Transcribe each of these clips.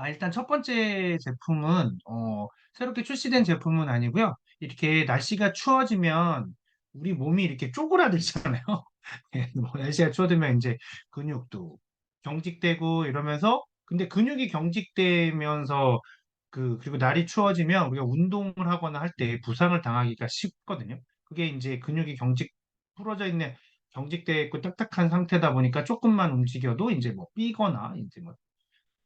일단 첫 번째 제품은, 새롭게 출시된 제품은 아니고요. 이렇게 날씨가 추워지면 우리 몸이 이렇게 쪼그라들잖아요. 예, 뭐 날씨가 추워지면 이제 근육도 경직되고 이러면서, 근데 근육이 경직되면서 그리고 날이 추워지면 우리가 운동을 하거나 할 때 부상을 당하기가 쉽거든요. 그게 이제 근육이 부러져 있는, 경직돼 있고 딱딱한 상태다 보니까 조금만 움직여도 이제 뭐 삐거나 이제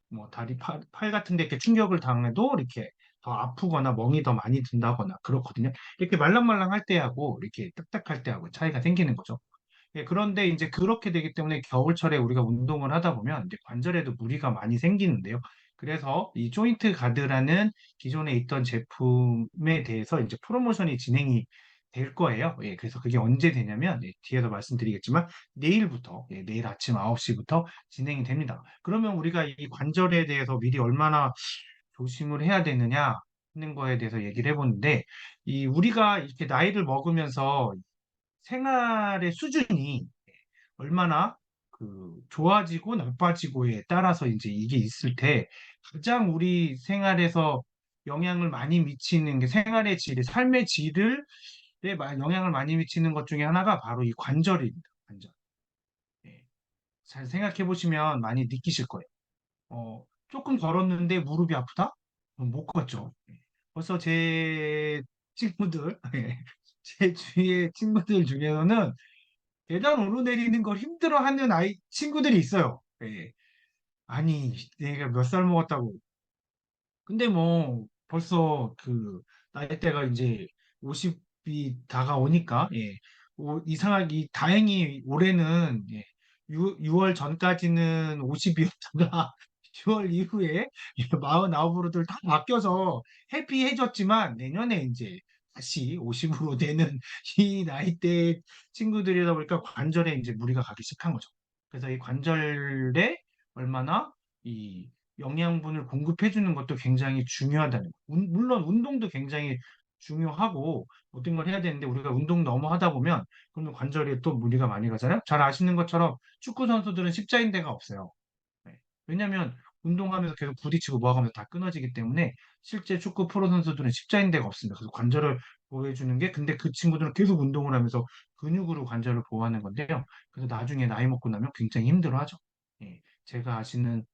뭐 다리 팔 같은 데 이렇게 충격을 당해도 이렇게 더 아프거나 멍이 더 많이 든다거나 그렇거든요. 이렇게 말랑말랑할 때하고 이렇게 딱딱할 때하고 차이가 생기는 거죠. 예, 그런데 이제 그렇게 되기 때문에 겨울철에 우리가 운동을 하다 보면 이제 관절에도 무리가 많이 생기는데요. 그래서 이 조인트 가드라는 기존에 있던 제품에 대해서 이제 프로모션이 진행이 될 거예요. 예, 그래서 그게 언제 되냐면, 뒤에서 말씀드리겠지만 내일부터, 내일 아침 9시부터 진행이 됩니다. 그러면 우리가 이 관절에 대해서 미리 얼마나 조심을 해야 되느냐 하는 거에 대해서 얘기를 해보는데, 이 우리가 이렇게 나이를 먹으면서 생활의 수준이 얼마나 좋아지고 나빠지고에 따라서 이제 이게 있을 때, 가장 우리 생활에서 영향을 많이 미치는 게 생활의 질, 삶의 질을 영향을 많이 미치는 것 중에 하나가 바로 이 관절입니다. 관절. 예. 잘 생각해 보시면 많이 느끼실 거예요. 조금 걸었는데 무릎이 아프다? 못 걷죠. 벌써 제 친구들, 제 주위의 친구들 중에서는 계단 오르내리는 걸 힘들어하는 친구들이 있어요. 예. 아니, 내가 몇 살 먹었다고. 근데 뭐, 벌써 나이대가 이제 50이 다가오니까, 이상하게, 다행히 올해는, 6월 전까지는 50이었다가, 6월 이후에 49으로들 다 바뀌어서 해피해졌지만, 내년에 이제 다시 50으로 되는 이 나이대 친구들이다 보니까 관절에 이제 무리가 가기 시작한 거죠. 그래서 이 관절에 얼마나 이 영양분을 공급해 주는 것도 굉장히 중요하다는 거. 물론 운동도 굉장히 중요하고 모든 걸 해야 되는데, 우리가 운동 너무 하다 보면 그러면 관절에 또 무리가 많이 가잖아요. 잘 아시는 것처럼 축구 선수들은 십자인대가 없어요. 네. 왜냐하면 운동하면서 계속 부딪히고 뭐하면서 다 끊어지기 때문에 실제 축구 프로 선수들은 십자인대가 없습니다. 그래서 관절을 보호해 주는 게, 근데 그 친구들은 계속 운동을 하면서 근육으로 관절을 보호하는 건데요. 그래서 나중에 나이 먹고 나면 굉장히 힘들어하죠. 예. 제가 아시는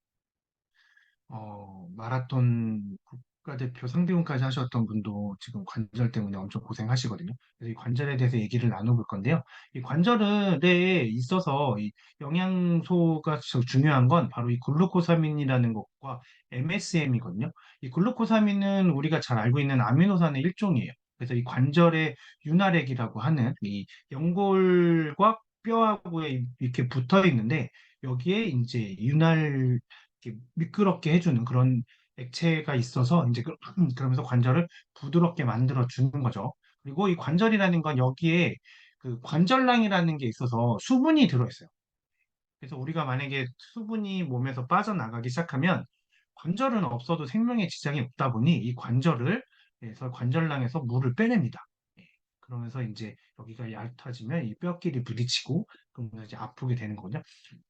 마라톤 국가대표 상비군까지 하셨던 분도 지금 관절 때문에 엄청 고생하시거든요. 그래서 이 관절에 대해서 얘기를 나눠볼 건데요. 이 관절에 있어서 이 영양소가 중요한 건 바로 이 글루코사민이라는 것과 MSM이거든요. 이 글루코사민은 우리가 잘 알고 있는 아미노산의 일종이에요. 그래서 이 관절의 윤활액이라고 하는 이 연골과 뼈하고 이렇게 붙어 있는데, 여기에 이제 이렇게 미끄럽게 해주는 그런 액체가 있어서 이제 그러면서 관절을 부드럽게 만들어 주는 거죠. 그리고 이 관절이라는 건 여기에 관절낭이라는 게 있어서 수분이 들어있어요. 그래서 우리가 만약에 수분이 몸에서 빠져나가기 시작하면 관절은 없어도 생명에 지장이 없다 보니 이 그래서 관절낭에서 물을 빼냅니다. 예. 그러면서 이제 여기가 얇아지면 이 뼈끼리 부딪히고 그러면서 이제 아프게 되는 거죠.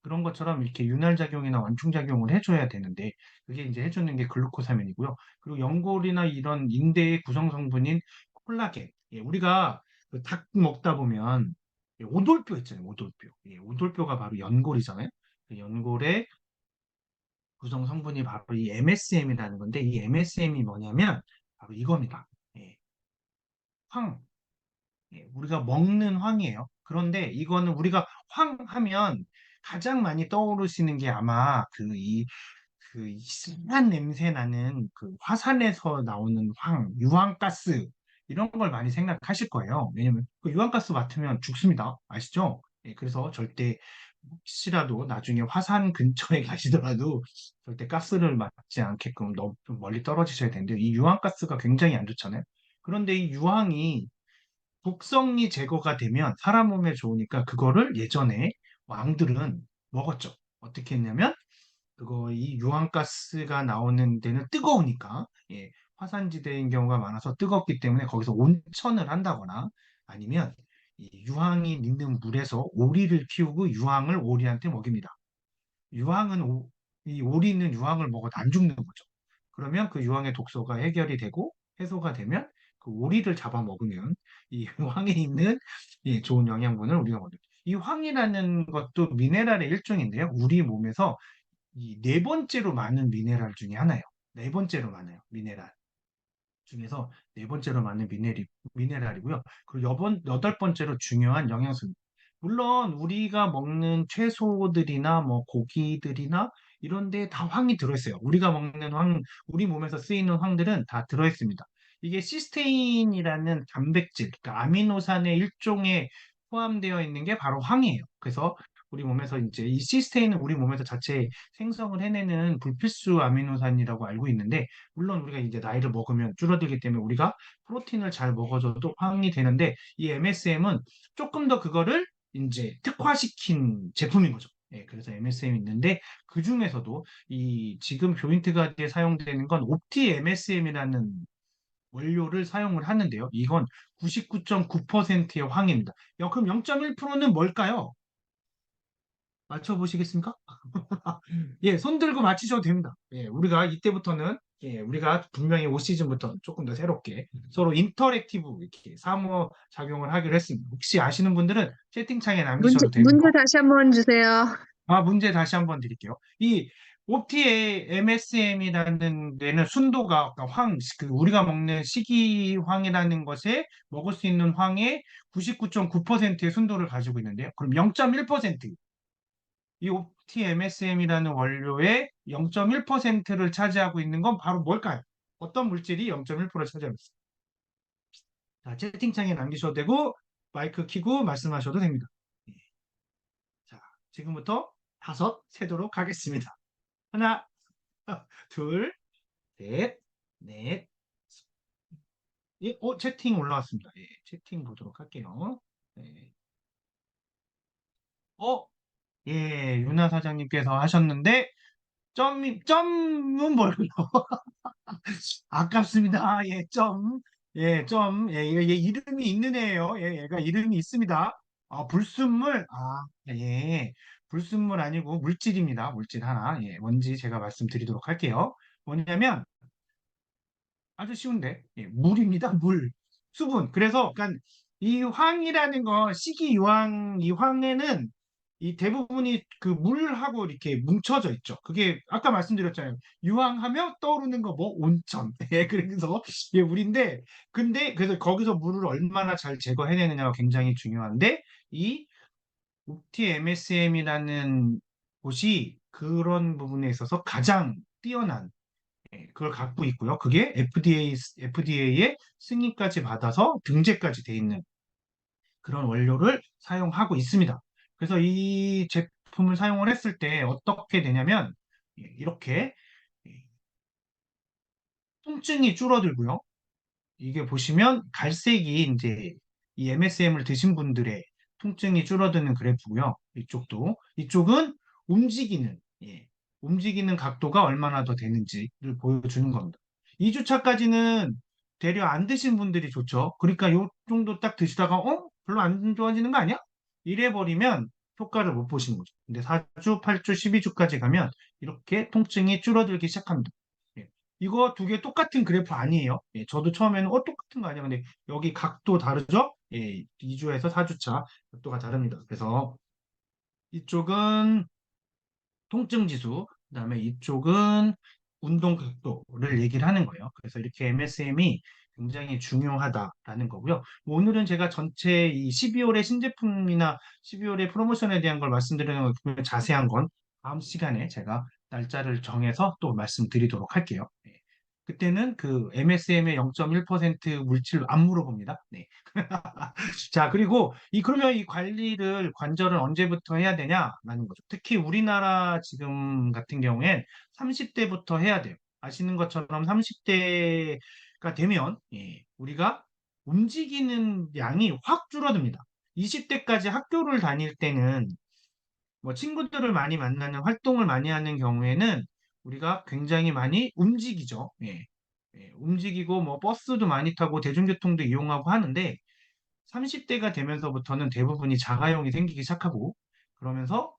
그런 것처럼 이렇게 윤활작용이나 완충작용을 해줘야 되는데, 그게 이제 해주는 게 글루코사민이고요. 그리고 연골이나 이런 인대의 구성 성분인 콜라겐. 예, 우리가 닭 먹다 보면 오돌뼈 있잖아요. 오돌뼈. 오돌뼈가 바로 연골이잖아요. 연골의 구성 성분이 바로 이 MSM이라는 건데, 이 MSM이 뭐냐면 바로 이겁니다. 예, 황. 우리가 먹는 황이에요. 그런데 이거는 우리가 황 하면 가장 많이 떠오르시는 게 아마 이상한 냄새 나는 화산에서 나오는 유황가스, 이런 걸 많이 생각하실 거예요. 왜냐면 그 유황가스 맡으면 죽습니다. 아시죠? 그래서 절대 혹시라도 나중에 화산 근처에 가시더라도 절대 가스를 맡지 않게끔 너무 좀 멀리 떨어지셔야 되는데, 이 유황가스가 굉장히 안 좋잖아요. 그런데 이 유황이 독성이 제거가 되면 사람 몸에 좋으니까 그거를 예전에 왕들은 먹었죠. 어떻게 했냐면, 이 유황가스가 나오는 데는 뜨거우니까, 화산지대인 경우가 많아서 뜨겁기 때문에 거기서 온천을 한다거나, 아니면 이 유황이 있는 물에서 오리를 키우고 유황을 오리한테 먹입니다. 유황은 이 오리 있는 유황을 먹어도 안 죽는 거죠. 그러면 그 유황의 독소가 해결이 되고 해소가 되면 그 오리를 잡아먹으면 이 황에 있는 이 좋은 영양분을 우리가 얻어요. 이 황이라는 것도 미네랄의 일종인데요. 우리 몸에서 이 네 번째로 많은 미네랄 중에 하나예요. 네 번째로 많아요. 미네랄 중에서 네 번째로 많은 미네랄이고요. 그리고 여덟 번째로 중요한 영양소입니다. 물론 우리가 먹는 채소들이나 뭐 고기들이나 이런 데 다 황이 들어있어요. 우리가 먹는 황, 우리 몸에서 쓰이는 황들은 다 들어있습니다. 이게 시스테인이라는 단백질, 그러니까 아미노산의 일종에 포함되어 있는 게 바로 황이에요. 그래서 우리 몸에서 이제 이 시스테인은 우리 몸에서 자체 생성을 해내는 불필수 아미노산이라고 알고 있는데 물론 우리가 이제 나이를 먹으면 줄어들기 때문에 우리가 프로틴을 잘 먹어줘도 황이 되는데 이 MSM은 조금 더 그거를 이제 특화시킨 제품인 거죠. 예, 그래서 MSM이 있는데 그 중에서도 이 지금 조인트 가드에 사용되는 건 옵티 MSM이라는 원료를 사용을 하는데요. 이건 99.9%의 황입니다. 그럼 0.1%는 뭘까요? 맞춰보시겠습니까? 예, 손 들고 맞히셔도 됩니다. 예, 우리가 이때부터는 우리가 분명히 올 시즌부터 조금 더 새롭게 서로 인터랙티브 이렇게 상호작용을 하기로 했습니다. 혹시 아시는 분들은 채팅창에 문제, 남기셔도 문제 되고요. 다시 한번 주세요. 문제 다시 한번 드릴게요. 이 옵티의 MSM이라는 데는 순도가 아까 우리가 먹는 식이황이라는 것에 먹을 수 있는 황의 99.9%의 순도를 가지고 있는데요. 그럼 0.1%, 이 OTMSM이라는 원료의 0.1%를 차지하고 있는 건 바로 뭘까요? 어떤 물질이 0.1%를 차지하고 있어요? 자, 채팅창에 남기셔도 되고 마이크 켜고 말씀하셔도 됩니다. 예. 자, 지금부터 다섯 세도록 하겠습니다. 하나, 둘, 셋, 넷, 예, 채팅 올라왔습니다. 예, 채팅 보도록 할게요. 예. 어, 예, 유나 사장님께서 하셨는데 점은 뭘까요? 아깝습니다. 예, 점. 예, 점. 예, 얘 이름이 있는 애예요. 예, 얘가 이름이 있습니다. 불순물. 예. 불순물 아니고 물질입니다. 물질 하나. 예, 뭔지 제가 말씀드리도록 할게요. 뭐냐면 아주 쉬운데 물입니다. 물, 수분. 그래서 그러니까 이 황이라는 거 식이유황 이 황에는 이 대부분이 그 물하고 이렇게 뭉쳐져 있죠. 그게 아까 말씀드렸잖아요. 유황하면 떠오르는 거 뭐 온천. 예, 그래서 이게 물인데 근데 그래서 거기서 물을 얼마나 잘 제거해내느냐가 굉장히 중요한데 이 옥티 MSM이라는 곳이 그런 부분에 있어서 가장 뛰어난 그걸 갖고 있고요. 그게 FDA의 승인까지 받아서 등재까지 돼 있는 그런 원료를 사용하고 있습니다. 그래서 이 제품을 사용을 했을 때 어떻게 되냐면 이렇게 통증이 줄어들고요. 이게 보시면 갈색이 이제 이 MSM을 드신 분들의 통증이 줄어드는 그래프고요. 이쪽은 움직이는 움직이는 각도가 얼마나 더 되는지를 보여주는 겁니다. 2주차까지는 되려 안 드신 분들이 좋죠. 그러니까 이 정도 딱 드시다가 별로 안 좋아지는 거 아니야? 이래 버리면 효과를 못 보시는 거죠. 근데 4주, 8주, 12주까지 가면 이렇게 통증이 줄어들기 시작합니다. 예. 이거 두 개 똑같은 그래프 아니에요. 예, 저도 처음에는 똑같은 거 아니야. 근데 여기 각도 다르죠? 예, 2주에서 4주차 각도가 다릅니다. 그래서 이쪽은 통증 지수, 그다음에 이쪽은 운동 각도를 얘기를 하는 거예요. 그래서 이렇게 MSM이 굉장히 중요하다라는 거고요. 뭐 오늘은 제가 전체 이 12월의 신제품이나 12월의 프로모션에 대한 걸 말씀드리는 거 자세한 건 다음 시간에 제가 날짜를 정해서 또 말씀드리도록 할게요. 네. 그때는 그 MSM의 0.1% 물질 안 물어봅니다. 네. 자, 그리고 그러면 이 관절을 언제부터 해야 되냐라는 거죠. 특히 우리나라 지금 같은 경우엔 30대부터 해야 돼요. 아시는 것처럼 30대가 되면 우리가 움직이는 양이 확 줄어듭니다. 20대까지 학교를 다닐 때는 뭐 친구들을 많이 만나는 활동을 많이 하는 경우에는 우리가 굉장히 많이 움직이죠. 예. 움직이고 뭐 버스도 많이 타고 대중교통도 이용하고 하는데 30대가 되면서부터는 대부분이 자가용이 생기기 시작하고 그러면서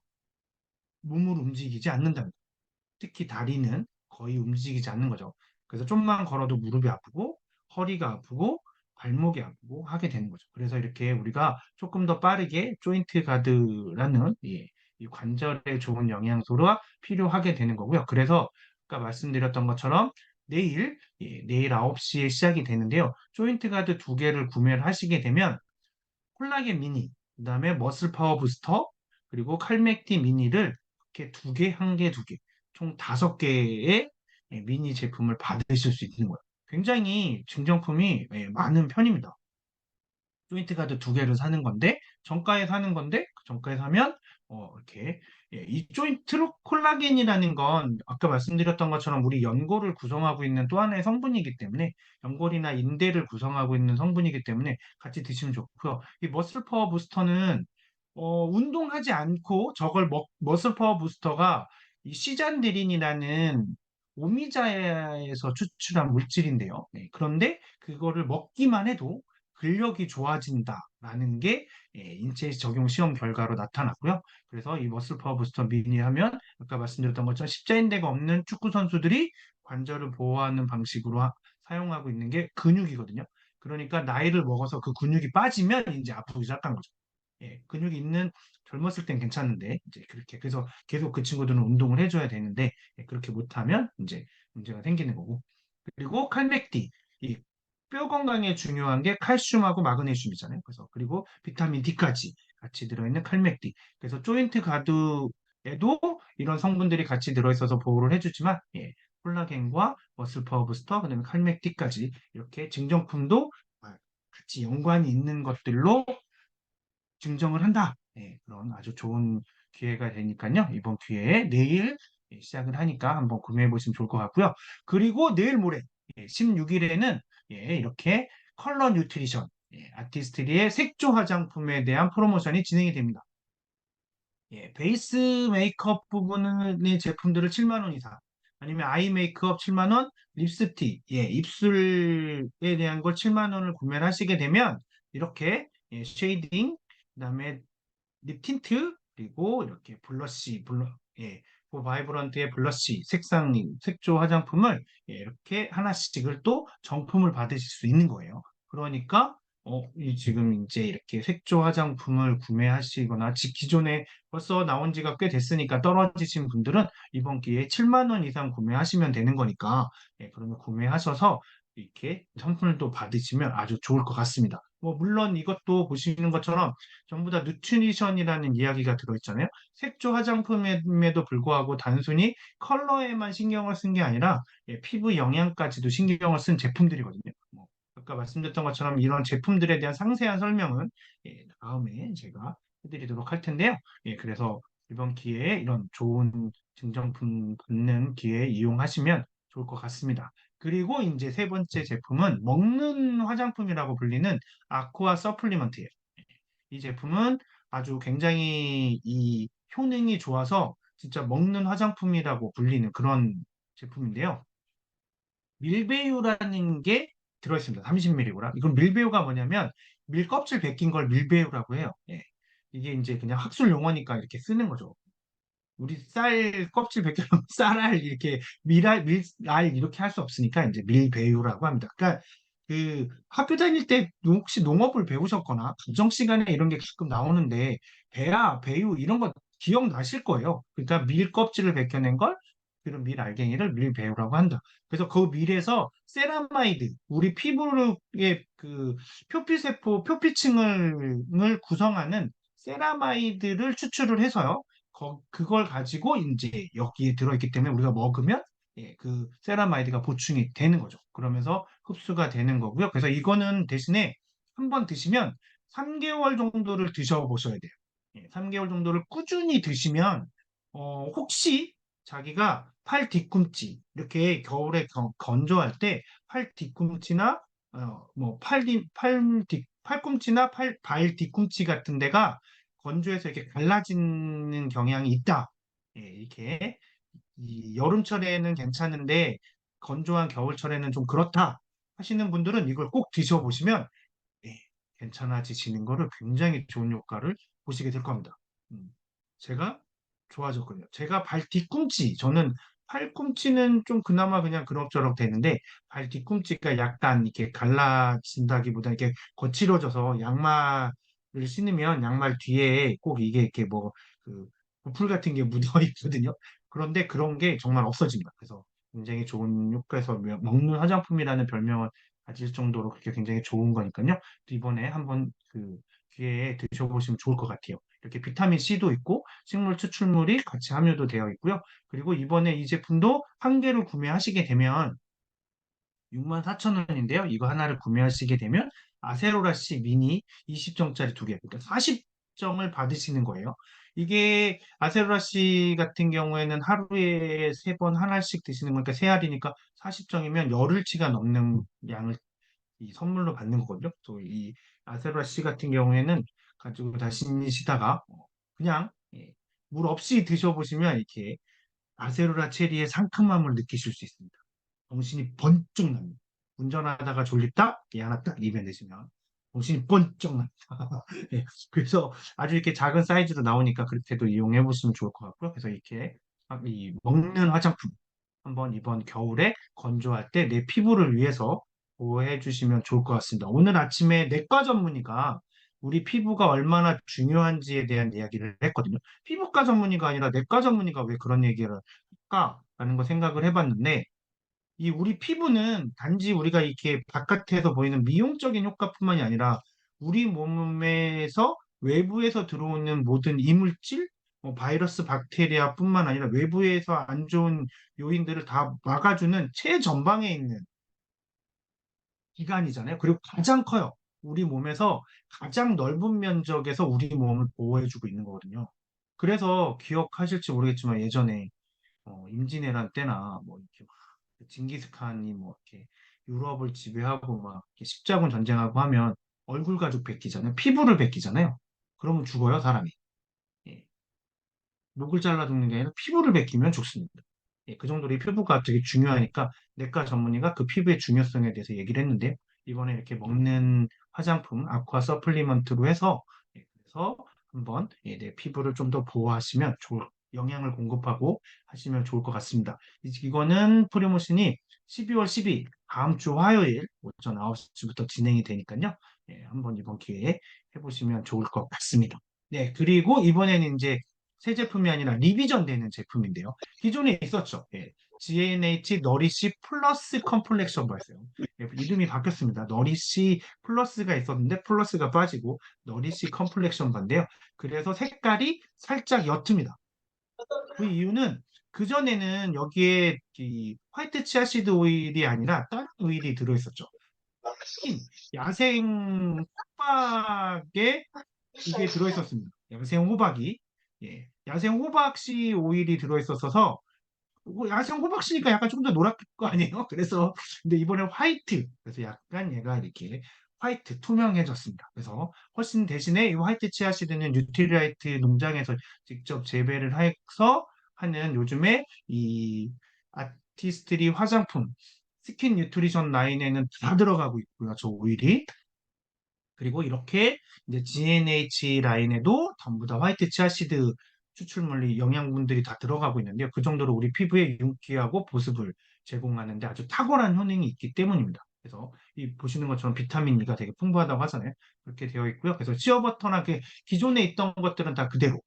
몸을 움직이지 않는다. 특히 다리는 거의 움직이지 않는 거죠. 그래서 좀만 걸어도 무릎이 아프고 허리가 아프고 발목이 아프고 하게 되는 거죠. 그래서 이렇게 우리가 조금 더 빠르게 조인트 가드라는 이 관절에 좋은 영양소가 필요하게 되는 거고요. 그래서 아까 말씀드렸던 것처럼 내일 9시에 시작이 되는데요. 조인트 가드 두 개를 구매를 하시게 되면 콜라겐 미니, 그다음에 머슬 파워 부스터, 그리고 칼맥티 미니를 이렇게 두 개, 한 개, 두 개, 총 5개의 미니 제품을 받으실 수 있는 거예요. 굉장히 증정품이 많은 편입니다. 조인트 가드 두 개를 사는 건데 정가에 사는 건데 그 정가에 사면 이렇게 이 조인트 콜라겐이라는 건 아까 말씀드렸던 것처럼 우리 연골을 구성하고 있는 또 하나의 성분이기 때문에 연골이나 인대를 구성하고 있는 성분이기 때문에 같이 드시면 좋고요. 이 머슬 파워 부스터는 운동하지 않고 저걸 머슬 파워 부스터가 이 시잔데린이라는 오미자에서 추출한 물질인데요. 네, 그런데 그거를 먹기만 해도 근력이 좋아진다라는 게 인체 적용 시험 결과로 나타났고요. 그래서 이 머슬 파워 부스터 미니 하면 아까 말씀드렸던 것처럼 십자인대가 없는 축구 선수들이 관절을 보호하는 방식으로 사용하고 있는 게 근육이거든요. 그러니까 나이를 먹어서 그 근육이 빠지면 이제 아프기 시작한 거죠. 근육이 있는 젊었을 땐 괜찮은데 이제 그렇게 그래서 계속 그 친구들은 운동을 해줘야 되는데 그렇게 못하면 이제 문제가 생기는 거고 그리고 칼맥디 이 뼈 건강에 중요한 게 칼슘하고 마그네슘이잖아요. 그래서 그리고 비타민 D까지 같이 들어있는 칼맥디. 그래서 조인트 가드에도 이런 성분들이 같이 들어있어서 보호를 해주지만 콜라겐과 머슬 파워 부스터 그다음에 칼맥디까지 이렇게 증정품도 같이 연관이 있는 것들로 증정을 한다. 그런 아주 좋은 기회가 되니까요. 이번 기회에 내일 시작을 하니까 한번 구매해 보시면 좋을 것 같고요. 그리고 내일 모레 16일에는 이렇게 컬러 뉴트리션 아티스트리의 색조 화장품에 대한 프로모션이 진행이 됩니다. 베이스 메이크업 부분의 제품들을 7만 원 이상, 아니면 아이 메이크업 7만 원, 립스틱, 입술에 대한 걸 7만 원을 구매를 하시게 되면 이렇게 쉐이딩, 그다음에 립 틴트, 그리고 이렇게 그 바이브런트의 블러쉬, 색조 화장품을 이렇게 하나씩을 또 정품을 받으실 수 있는 거예요. 그러니까 지금 이제 이렇게 색조 화장품을 구매하시거나 기존에 벌써 나온 지가 꽤 됐으니까 떨어지신 분들은 이번 기회에 7만 원 이상 구매하시면 되는 거니까 그러면 구매하셔서 이렇게 선물도 받으시면 아주 좋을 것 같습니다. 뭐 물론 이것도 보시는 것처럼 전부 다 누트리션이라는 이야기가 들어있잖아요. 색조 화장품임에도 불구하고 단순히 컬러에만 신경을 쓴 게 아니라 피부 영양까지도 신경을 쓴 제품들이거든요. 뭐 아까 말씀드렸던 것처럼 이런 제품들에 대한 상세한 설명은 다음에 제가 해드리도록 할 텐데요. 그래서 이번 기회에 이런 좋은 증정품 받는 기회 이용하시면 좋을 것 같습니다. 그리고 이제 세 번째 제품은 먹는 화장품이라고 불리는 아쿠아 서플리먼트예요. 이 제품은 아주 굉장히 이 효능이 좋아서 진짜 먹는 화장품이라고 불리는 그런 제품인데요. 밀배유라는 게 들어있습니다. 30mg. 이건 밀배유가 뭐냐면 밀 껍질 벗긴 걸 밀배유라고 해요. 이게 이제 그냥 학술 용어니까 이렇게 쓰는 거죠. 우리 쌀 껍질 벗겨놓은 쌀알 이렇게 밀알 이렇게 할 수 없으니까 이제 밀배유라고 합니다. 그러니까 그 학교 다닐 때 혹시 농업을 배우셨거나 가정 시간에 이런 게 가끔 나오는데 배유 이런 거 기억나실 거예요. 그러니까 밀 껍질을 벗겨낸 걸 그런 밀 알갱이를 밀배유라고 한다. 그래서 그 밀에서 세라마이드 우리 피부의 그 표피세포 표피층을 구성하는 세라마이드를 추출을 해서요. 그걸 가지고 이제 여기에 들어있기 때문에 우리가 먹으면 그 세라마이드가 보충이 되는 거죠. 그러면서 흡수가 되는 거고요. 그래서 이거는 대신에 한 번 드시면 3개월 정도를 드셔보셔야 돼요. 3개월 정도를 꾸준히 드시면 혹시 자기가 팔 뒤꿈치 이렇게 겨울에 건조할 때 팔 뒤꿈치나 팔꿈치나 발 뒤꿈치 같은 데가 건조해서 이렇게 갈라지는 경향이 있다. 이렇게 이 여름철에는 괜찮은데 건조한 겨울철에는 좀 그렇다 하시는 분들은 이걸 꼭 드셔보시면 예, 괜찮아지시는 거를 굉장히 좋은 효과를 보시게 될 겁니다. 음, 제가 좋아졌거든요. 제가 발 뒤꿈치, 저는 팔꿈치는 좀 그나마 그냥 그럭저럭 되는데 발 뒤꿈치가 약간 이렇게 갈라진다기보다 이렇게 거칠어져서 양말을 신으면 양말 뒤에 꼭 이게 이렇게 뭐 그 보풀 같은 게 묻어 있거든요. 그런데 그런 게 정말 없어집니다. 그래서 굉장히 좋은 효과에서 먹는 화장품이라는 별명을 가질 정도로 그렇게 굉장히 좋은 거니까요. 이번에 한번 그 기회에 드셔보시면 좋을 것 같아요. 이렇게 비타민 C도 있고 식물 추출물이 같이 함유도 되어 있고요. 그리고 이번에 이 제품도 한 개를 구매하시게 되면 64,000원인데요. 이거 하나를 구매하시게 되면 아세로라씨 미니 20정짜리 두 개, 그러니까 40정을 받으시는 거예요. 이게 아세로라씨 같은 경우에는 하루에 세 번 하나씩 드시는 거니까 세 알이니까 40정이면 열흘치가 넘는 양을 이 선물로 받는 거거든요. 또 이 아세로라씨 같은 경우에는 가지고 다니시다가 그냥 물 없이 드셔보시면 이렇게 아세로라 체리의 상큼함을 느끼실 수 있습니다. 정신이 번쩍 납니다. 운전하다가 졸립다? 이 하나 딱 입에 넣으시면 정신이 번쩍 납니다. 예, 그래서 아주 이렇게 작은 사이즈로 나오니까 그렇게도 이용해 보시면 좋을 것 같고요. 그래서 이렇게 이 먹는 화장품 한번 이번 겨울에 건조할 때 내 피부를 위해서 보호해 주시면 좋을 것 같습니다. 오늘 아침에 내과 전문의가 우리 피부가 얼마나 중요한지에 대한 이야기를 했거든요. 피부과 전문의가 아니라 내과 전문의가 왜 그런 얘기를 할까라는 거 생각을 해봤는데 이 우리 피부는 단지 우리가 이렇게 바깥에서 보이는 미용적인 효과뿐만이 아니라 우리 몸에서 외부에서 들어오는 모든 이물질, 뭐 바이러스, 박테리아뿐만 아니라 외부에서 안 좋은 요인들을 다 막아주는 최전방에 있는 기관이잖아요. 그리고 가장 커요. 우리 몸에서 가장 넓은 면적에서 우리 몸을 보호해주고 있는 거거든요. 그래서 기억하실지 모르겠지만 예전에 임진왜란 때나 뭐 이렇게 막 징기스칸이 뭐 이렇게 유럽을 지배하고 막 이렇게 십자군 전쟁하고 하면 얼굴 가죽 베끼잖아요. 피부를 베끼잖아요. 그러면 죽어요, 사람이. 예. 목을 잘라 죽는 게 아니라 피부를 베끼면 죽습니다. 예, 그 정도로 이 피부가 되게 중요하니까 내과 전문의가 그 피부의 중요성에 대해서 얘기를 했는데요. 이번에 이렇게 먹는 화장품 아쿠아 서플리먼트로 해서 그래서 한번 내 피부를 좀 더 보호하시면 좋을 영양을 공급하고 하시면 좋을 것 같습니다. 이거는 프리모션이 12월 12일 다음 주 화요일 오전 9시부터 진행이 되니까요. 한번 이번 기회에 해보시면 좋을 것 같습니다. 네, 그리고 이번에는 이제 새 제품이 아니라 리비전 되는 제품인데요. 기존에 있었죠. GNH 너리시 플러스 컴플렉션 버였어요. 이름이 바뀌었습니다. 너리시 플러스가 있었는데 플러스가 빠지고 너리시 컴플렉션 반인데요. 그래서 색깔이 살짝 옅습니다. 그 이유는 그전에는 여기에 이 화이트 치아시드 오일이 아니라 다른 오일이 들어있었죠. 흰 야생 호박에 이게 들어있었습니다. 야생 호박이. 야생 호박씨 오일이 들어있었어서 뭐 야생 호박씨니까 약간 좀 더 노랗을 거 아니에요? 그래서 근데 이번에 화이트 그래서 약간 얘가 이렇게 화이트 투명해졌습니다. 그래서 훨씬 대신에 이 화이트 치아씨드는 뉴트리라이트 농장에서 직접 재배를 해서 하는 요즘에 이 아티스트리 화장품 스킨 뉴트리션 라인에는 다 들어가고 있고요. 저 오일이 그리고 이렇게 이제 GNH 라인에도 전부 다 화이트 치아시드 추출물이 영양분들이 다 들어가고 있는데요. 그 정도로 우리 피부에 윤기하고 보습을 제공하는데 아주 탁월한 효능이 있기 때문입니다. 그래서 이 보시는 것처럼 비타민 E가 되게 풍부하다고 하잖아요. 그렇게 되어 있고요. 그래서 시어버터나 그 기존에 있던 것들은 다 그대로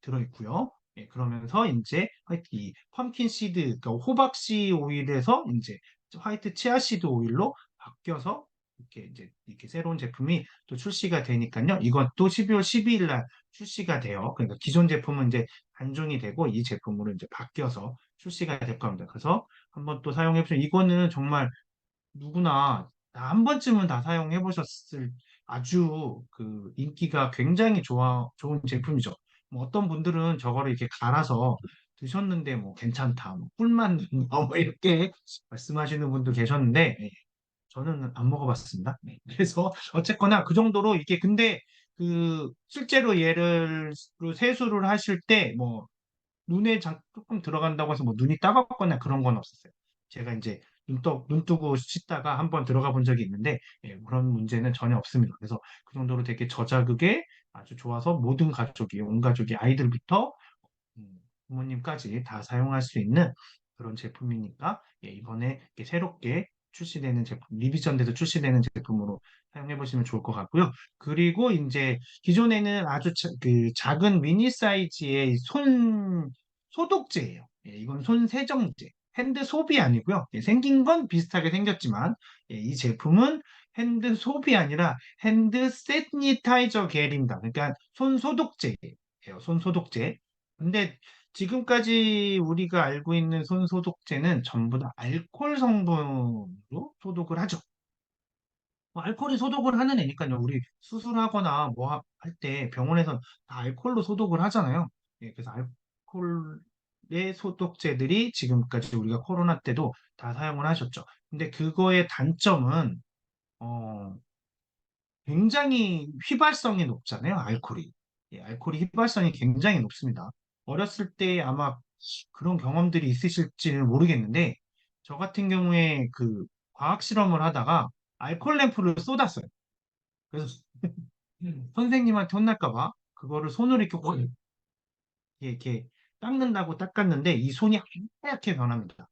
들어 있고요. 그러면서 이제 화이트 이 펌킨 시드, 그러니까 호박씨 오일에서 이제 화이트 치아시드 오일로 바뀌어서 이렇게 이제 이렇게 새로운 제품이 또 출시가 되니까요. 이것도 12월 12일 날 출시가 돼요. 그러니까 기존 제품은 이제 단종이 되고 이 제품으로 이제 바뀌어서 출시가 될 겁니다. 그래서 한번 또 사용해 보시면 이거는 정말 누구나 다 한 번쯤은 다 사용해 보셨을 아주 그 인기가 굉장히 좋은 제품이죠. 뭐 어떤 분들은 저거를 이렇게 갈아서 드셨는데 뭐 괜찮다, 뭐 꿀맛 난다, 뭐 이렇게 말씀하시는 분도 계셨는데 저는 안 먹어봤습니다. 네. 그래서 어쨌거나 그 정도로 이게 근데 그 실제로 얘를 세수를 하실 때 뭐 눈에 조금 들어간다고 해서 뭐 눈이 따갑거나 그런 건 없었어요. 제가 이제 눈 뜨고 씻다가 한번 들어가 본 적이 있는데 그런 문제는 전혀 없습니다. 그래서 그 정도로 되게 저자극에 아주 좋아서 모든 가족이 온 가족이 아이들부터 부모님까지 다 사용할 수 있는 그런 제품이니까 이번에 이렇게 새롭게 출시되는 제품, 리비전돼서 출시되는 제품으로 사용해 보시면 좋을 것 같고요. 그리고 이제 기존에는 아주 그 작은 미니 사이즈의 손 소독제예요. 이건 손 세정제, 핸드 소비 아니고요. 생긴 건 비슷하게 생겼지만 이 제품은 핸드 소비 아니라 핸드 세니타이저 겔입니다. 그러니까 손 소독제예요. 손 소독제. 근데 지금까지 우리가 알고 있는 손소독제는 전부 다 알코올 성분으로 소독을 하죠. 뭐 알코올이 소독을 하는 애니까요. 우리 수술하거나 뭐 할 때 병원에서 다 알코올로 소독을 하잖아요. 그래서 알코올의 소독제들이 지금까지 우리가 코로나 때도 다 사용을 하셨죠. 근데 그거의 단점은 어, 굉장히 휘발성이 높잖아요, 알코올이. 알코올이 휘발성이 굉장히 높습니다. 어렸을 때 아마 그런 경험들이 있으실지는 모르겠는데, 저 같은 경우에 그 과학 실험을 하다가 알코올 램프를 쏟았어요. 그래서 선생님한테 혼날까 봐 그거를 손으로 이렇게 확 이렇게 닦는다고 닦았는데 이 손이 하얗게 변합니다.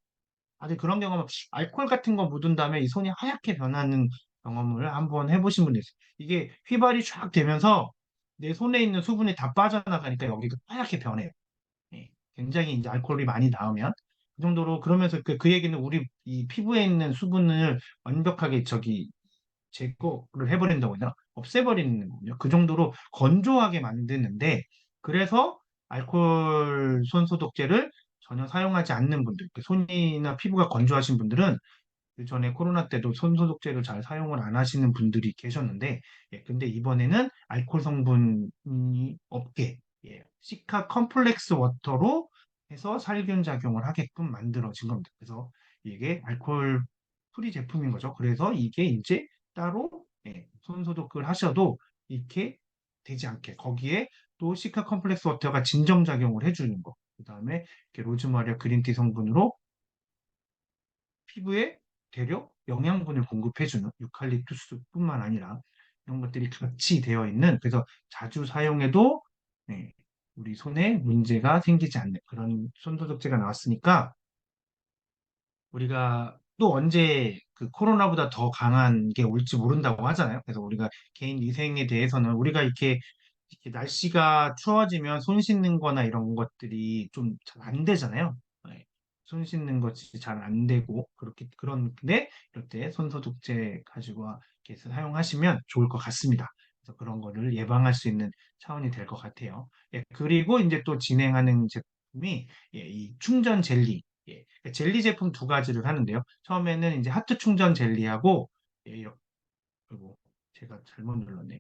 다들 그런 경험은 알코올 같은 거 묻은 다음에 이 손이 하얗게 변하는 경험을 한번 해보신 분들 있어요. 이게 휘발이 쫙 되면서 내 손에 있는 수분이 다 빠져나가니까 여기가 하얗게 변해요. 굉장히 이제 알코올이 많이 나오면 그 정도로 그러면서 그 얘기는 우리 이 피부에 있는 수분을 완벽하게 제거를 해버린다고 해야 되나? 없애버리는 거군요. 그 정도로 건조하게 만드는데 그래서 알코올 손소독제를 전혀 사용하지 않는 분들, 손이나 피부가 건조하신 분들은 그 전에 코로나 때도 손소독제를 잘 사용을 안 하시는 분들이 계셨는데, 근데 이번에는 알코올 성분이 없게, 시카 컴플렉스 워터로 해서 살균 작용을 하게끔 만들어진 겁니다. 그래서 이게 알코올 프리 제품인 거죠. 그래서 이게 이제 따로 손소독을 하셔도 이렇게 되지 않게 거기에 또 시카 컴플렉스 워터가 진정 작용을 해주는 거. 그다음에 이렇게 로즈마리아 그린티 성분으로 피부에 되려 영양분을 공급해주는 유칼립투스뿐만 아니라 이런 것들이 같이 되어 있는 그래서 자주 사용해도 네, 우리 손에 문제가 생기지 않는 그런 손소독제가 나왔으니까 우리가 또 언제 그 코로나보다 더 강한 게 올지 모른다고 하잖아요. 그래서 우리가 개인 위생에 대해서는 우리가 이렇게 날씨가 추워지면 손 씻는 거나 이런 것들이 좀 잘 안 되잖아요. 네. 손 씻는 것이 잘 안 되고 그런데 이럴 때 손소독제 가지고 이렇게 사용하시면 좋을 것 같습니다. 그래서 그런 거를 예방할 수 있는 차원이 될 것 같아요. 그리고 이제 또 진행하는 제품이 이 충전 젤리. 젤리 제품 두 가지를 하는데요. 처음에는 이제 하트 충전 젤리하고 그리고 제가 잘못 눌렀네.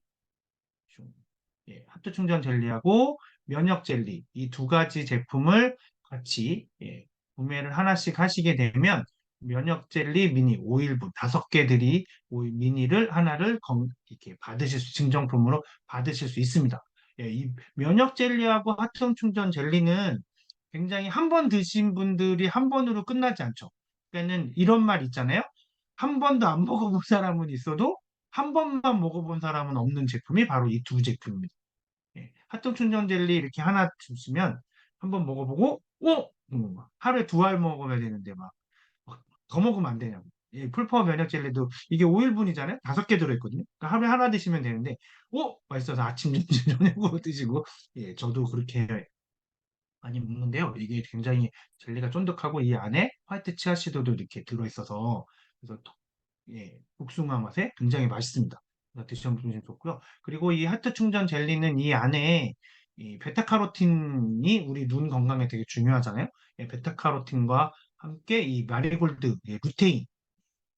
하트 충전 젤리하고 면역 젤리 이 두 가지 제품을 같이 구매를 하나씩 하시게 되면 면역 젤리 미니 5일분 5개들이 미니를 하나를 이렇게 증정품으로 받으실 수 있습니다. 이 면역 젤리하고 하트 충전 젤리는 굉장히 한 번 드신 분들이 한 번으로 끝나지 않죠. 그러니까는 이런 말 있잖아요. 한 번도 안 먹어본 사람은 있어도 한 번만 먹어본 사람은 없는 제품이 바로 이 두 제품입니다. 핫도그 충전 젤리 이렇게 하나 주시면 한번 먹어보고, 하루에 2알 먹어야 되는데 더 먹으면 안 되냐고. 풀파워 면역 젤리도 이게 5일분이잖아요. 5개 들어있거든요. 그러니까 하루에 하나 드시면 되는데, 맛있어서 아침, 점심, 저녁으로 드시고, 저도 그렇게 많이 먹는데요. 이게 굉장히 젤리가 쫀득하고 이 안에 화이트 치아시드도 이렇게 들어있어서 그래서 복숭아 맛에 굉장히 맛있습니다. 그래서 드셔보시면 좋고요. 그리고 이 하트 충전 젤리는 이 안에 이 베타카로틴이 우리 눈 건강에 되게 중요하잖아요. 베타카로틴과 함께 이 마리골드, 루테인,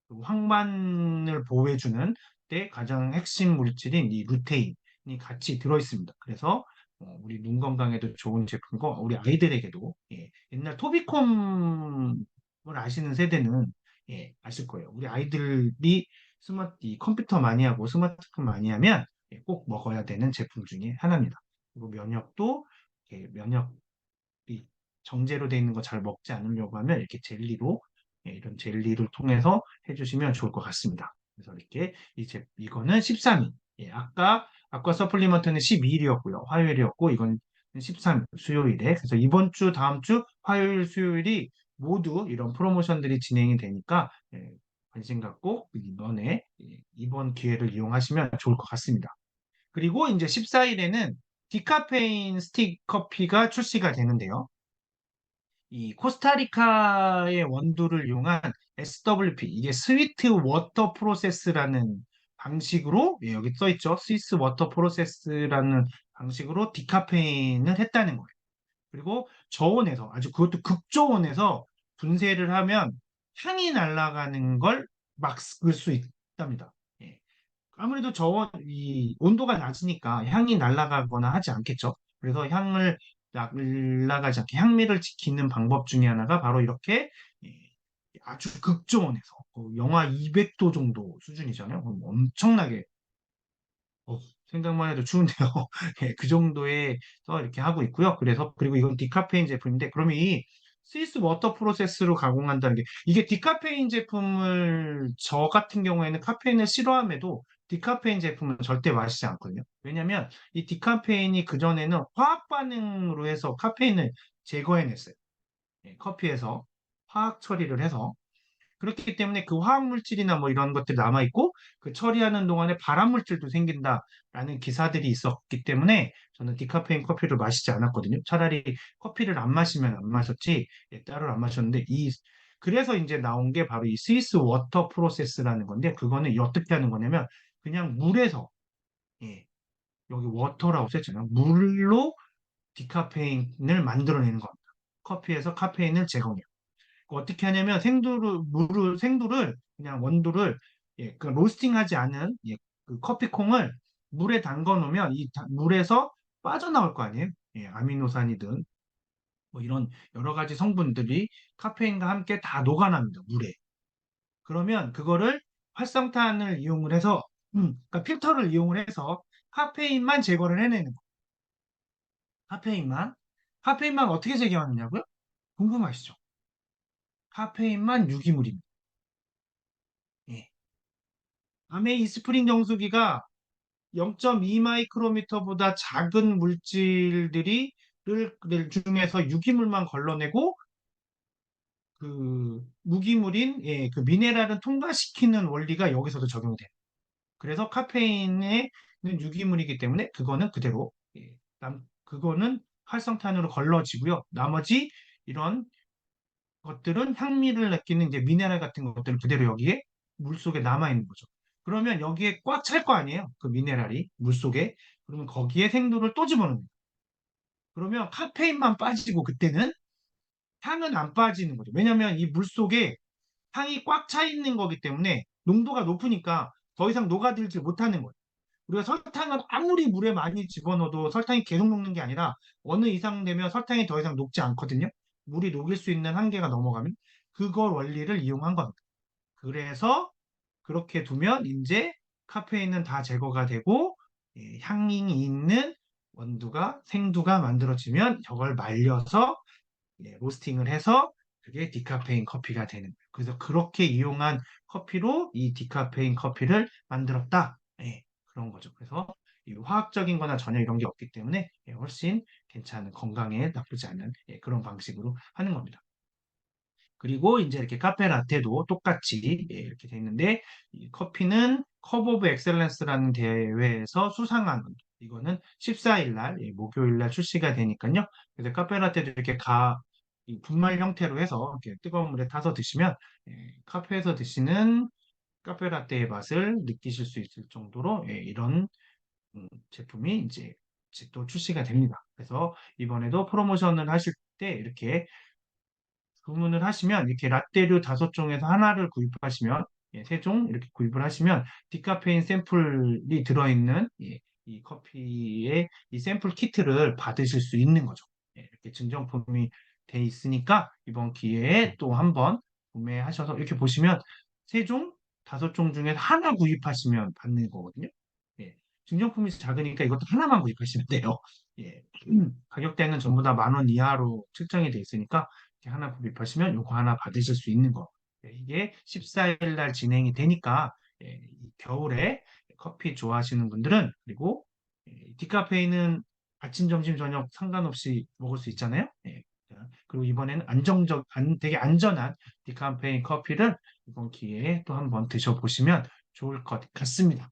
그리고 황반을 보호해주는 때 가장 핵심 물질인 이 루테인이 같이 들어있습니다. 그래서 우리 눈 건강에도 좋은 제품이고 우리 아이들에게도 옛날 토비콤을 아시는 세대는 아실 거예요. 우리 아이들이 이 컴퓨터 많이 하고 스마트폰 많이 하면 꼭 먹어야 되는 제품 중에 하나입니다. 그리고 면역도 면역이 정제로 돼 있는 거 잘 먹지 않으려고 하면 이렇게 젤리로 이런 젤리를 통해서 해주시면 좋을 것 같습니다. 그래서 이렇게 이거는 13일. 아까 아까 서플리먼트는 12일이었고요. 화요일이었고 이건 13일 수요일에 그래서 이번 주 다음 주 화요일 수요일이 모두 이런 프로모션들이 진행이 되니까 관심 갖고 이번 기회를 이용하시면 좋을 것 같습니다. 그리고 이제 14일에는 디카페인 스틱 커피가 출시가 되는데요. 이 코스타리카의 원두를 이용한 SWP, 이게 스위트 워터 프로세스라는 방식으로, 여기 써 있죠. 스위스 워터 프로세스라는 방식으로 디카페인을 했다는 거예요. 그리고 저온에서, 아주 그것도 극저온에서 분쇄를 하면 향이 날아가는 걸 막을 수 있답니다. 예. 아무래도 이 온도가 낮으니까 향이 날아가거나 하지 않겠죠. 그래서 향을 날아가지 않게 향미를 지키는 방법 중에 하나가 바로 이렇게 예, 아주 극저온에서 영하 200도 정도 수준이잖아요. 그럼 엄청나게 어, 생각만 해도 추운데요. 예, 그 정도에서 이렇게 하고 있고요. 그래서 그리고 이건 디카페인 제품인데 그러면 이 스위스 워터 프로세스로 가공한다는 게 이게 디카페인 제품을 저 같은 경우에는 카페인을 싫어함에도 디카페인 제품은 절대 마시지 않거든요. 왜냐하면 이 디카페인이 그전에는 화학 반응으로 해서 카페인을 제거해냈어요. 예, 커피에서 화학 처리를 해서 그렇기 때문에 그 화학물질이나 뭐 이런 것들이 남아있고 그 처리하는 동안에 발암물질도 생긴다라는 기사들이 있었기 때문에 저는 디카페인 커피를 마시지 않았거든요. 차라리 커피를 안 마시면 안 마셨지 따로 안 마셨는데 그래서 이제 나온 게 바로 이 스위스 워터 프로세스라는 건데 그거는 어떻게 하는 거냐면 그냥 물에서 예, 여기 워터라고 썼잖아요. 물로 디카페인을 만들어내는 겁니다. 커피에서 카페인을 제거해요. 어떻게 하냐면 생두를 그냥 원두를 그 로스팅하지 않은 그 커피콩을 물에 담궈 놓으면 물에서 빠져나올 거 아니에요? 아미노산이든 뭐 이런 여러 가지 성분들이 카페인과 함께 다 녹아납니다. 물에. 그러면 그거를 활성탄을 이용을 해서 그러니까 필터를 이용을 해서 카페인만 제거를 해내는 거. 카페인만 카페인만 어떻게 제거하느냐고요? 궁금하시죠? 카페인만 유기물입니다. 예. 밤에 이 스프링 정수기가 0.2 마이크로미터보다 작은 물질들이 를 중에서 유기물만 걸러내고 그 무기물인 그 미네랄은 통과시키는 원리가 여기서도 적용돼요. 그래서 카페인은 유기물이기 때문에 그거는 그대로 그거는 활성탄으로 걸러지고요. 나머지 이런 것들은 향미를 느끼는 이제 미네랄 같은 것들은 그대로 여기에 물속에 남아 있는 거죠. 그러면 여기에 꽉 찰 거 아니에요? 그 미네랄이 물속에. 그러면 거기에 생두를 또 집어넣는 거예요. 그러면 카페인만 빠지고 그때는 향은 안 빠지는 거죠. 왜냐하면 이 물속에 향이 꽉 차 있는 거기 때문에 농도가 높으니까 더 이상 녹아들지 못하는 거예요. 우리가 설탕은 아무리 물에 많이 집어넣어도 설탕이 계속 녹는 게 아니라 어느 이상 되면 설탕이 더 이상 녹지 않거든요. 물이 녹일 수 있는 한계가 넘어가면 그걸 원리를 이용한 겁니다. 그래서 그렇게 두면 이제 카페인은 다 제거가 되고 향이 있는 생두가 만들어지면 저걸 말려서 로스팅을 해서 그게 디카페인 커피가 되는 거예요. 그래서 그렇게 이용한 커피로 이 디카페인 커피를 만들었다. 그런 거죠. 그래서 이 화학적인 거나 전혀 이런 게 없기 때문에 훨씬 괜찮은 건강에 나쁘지 않은 그런 방식으로 하는 겁니다. 그리고 이제 이렇게 카페 라테도 똑같이 이렇게 돼 있는데 이 커피는 컵 오브 엑셀런스라는 대회에서 수상한 이거는 14일 날 목요일 날 출시가 되니까요. 그래서 카페 라테도 이렇게 이 분말 형태로 해서 이렇게 뜨거운 물에 타서 드시면 카페에서 드시는 카페 라테의 맛을 느끼실 수 있을 정도로 이런 제품이 이제 또 출시가 됩니다. 그래서 이번에도 프로모션을 하실 때 이렇게 주문을 하시면 이렇게 라떼류 5종에서 하나를 구입하시면 세 종 이렇게 구입을 하시면 디카페인 샘플이 들어있는 이 커피의 이 샘플 키트를 받으실 수 있는 거죠. 이렇게 증정품이 돼 있으니까 이번 기회에 또 한번 구매하셔서 이렇게 보시면 세 종, 5종 중에서 하나 구입하시면 받는 거거든요. 예, 증정품이 작으니까 이것도 하나만 구입하시면 돼요. 예, 가격대는 전부 다 10,000원 이하로 책정이 돼 있으니까 이렇게 하나 구입하시면 요거 하나 받으실 수 있는 거. 이게 14일 날 진행이 되니까 이 겨울에 커피 좋아하시는 분들은 그리고 디카페인은 아침, 점심, 저녁 상관없이 먹을 수 있잖아요. 그리고 이번에는 되게 안전한 디카페인 커피를 이번 기회에 또 한번 드셔보시면 좋을 것 같습니다.